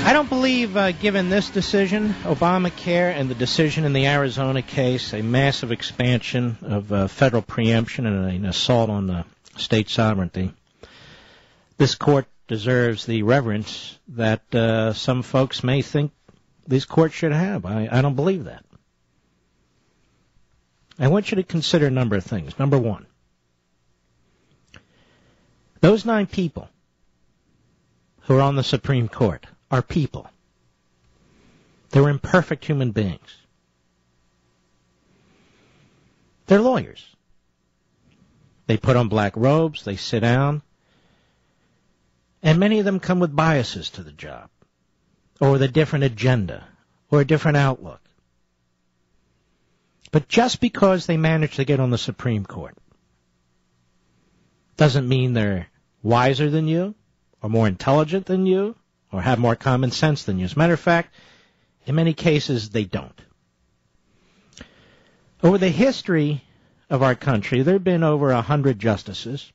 I don't believe, given this decision, Obamacare, and the decision in the Arizona case, a massive expansion of federal preemption and an assault on state sovereignty, this court deserves the reverence that some folks may think these courts should have. I don't believe that. I want you to consider a number of things. Number one, those 9 people who are on the Supreme Court are people. They're imperfect human beings. They're lawyers. They put on black robes, they sit down, and many of them come with biases to the job, or with a different agenda, or a different outlook. But just because they manage to get on the Supreme Court doesn't mean they're wiser than you, or more intelligent than you, or have more common sense than you. As a matter of fact, in many cases, they don't. Over the history of our country, there have been over 100 justices.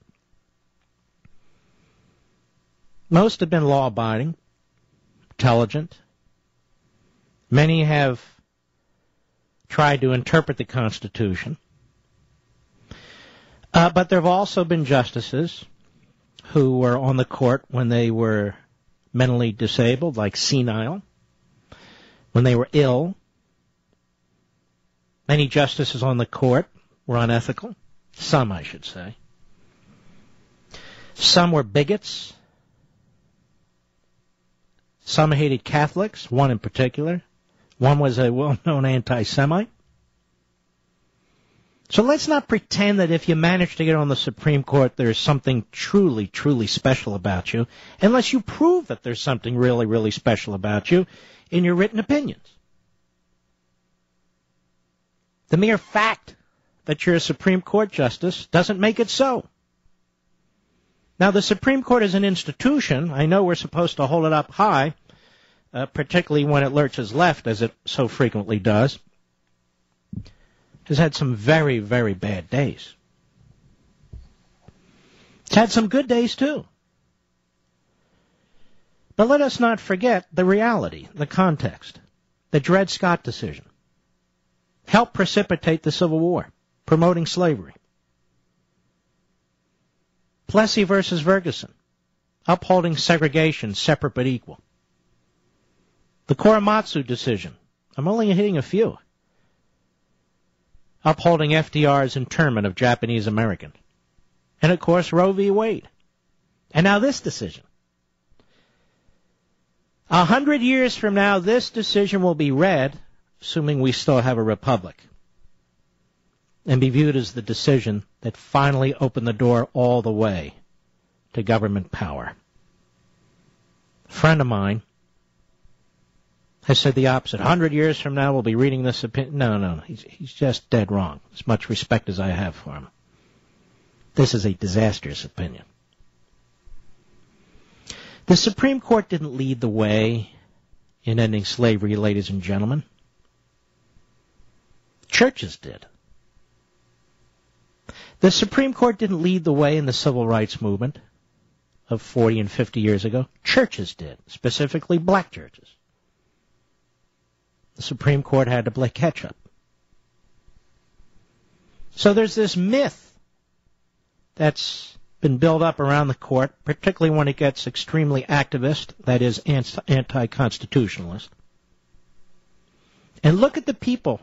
Most have been law-abiding, intelligent. Many have tried to interpret the Constitution. But there have also been justices who were on the court when they were mentally disabled, like senile, when they were ill. Many justices on the court were unethical. Some, I should say. Some were bigots. Some hated Catholics, one in particular. One was a well-known anti-Semite. So let's not pretend that if you manage to get on the Supreme Court, there's something truly, truly special about you, unless you prove that there's something really, really special about you in your written opinions. The mere fact that you're a Supreme Court justice doesn't make it so. Now, the Supreme Court is an institution. I know we're supposed to hold it up high, particularly when it lurches left, as it so frequently does. Has had some very, very bad days. It's had some good days, too. But let us not forget the reality, the context. The Dred Scott decision helped precipitate the Civil War, promoting slavery. Plessy versus Ferguson, upholding segregation, separate but equal. The Korematsu decision, I'm only hitting a few, upholding FDR's internment of Japanese Americans. And, of course, Roe v. Wade. And now this decision. 100 years from now, this decision will be read, assuming we still have a republic, and be viewed as the decision that finally opened the door all the way to government power. A friend of mine has said the opposite. 100 years from now, we'll be reading this opinion. No, he's just dead wrong, as much respect as I have for him. This is a disastrous opinion. The Supreme Court didn't lead the way in ending slavery, ladies and gentlemen. Churches did. The Supreme Court didn't lead the way in the civil rights movement of 40 and 50 years ago. Churches did, specifically black churches. The Supreme Court had to play catch-up. So there's this myth that's been built up around the court, particularly when it gets extremely activist, that is, anti-constitutionalist. And look at the people.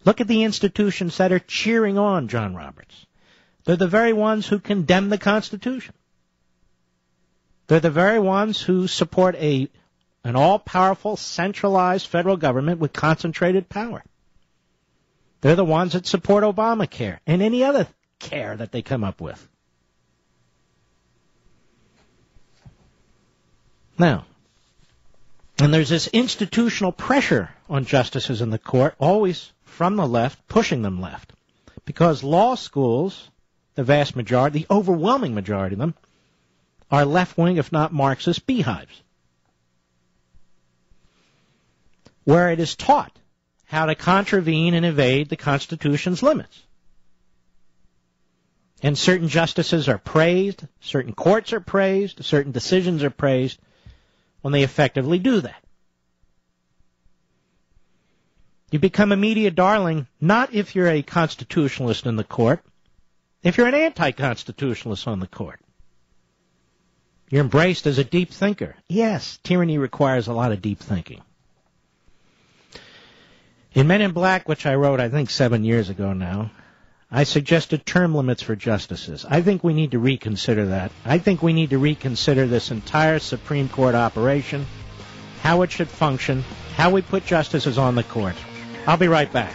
Look at the institutions that are cheering on John Roberts. They're the very ones who condemn the Constitution. They're the very ones who support an all-powerful, centralized federal government with concentrated power. They're the ones that support Obamacare and any other care that they come up with. Now, and there's this institutional pressure on justices in the court, always from the left, pushing them left. Because law schools, the vast majority, the overwhelming majority of them, are left-wing, if not Marxist, beehives, where it is taught how to contravene and evade the Constitution's limits. And certain justices are praised, certain courts are praised, certain decisions are praised, when they effectively do that. You become a media darling not if you're a constitutionalist in the court, if you're an anti-constitutionalist on the court. You're embraced as a deep thinker. Yes, tyranny requires a lot of deep thinking. In Men in Black, which I wrote, I think, 7 years ago now, I suggested term limits for justices. I think we need to reconsider that. I think we need to reconsider this entire Supreme Court operation, how it should function, how we put justices on the court. I'll be right back.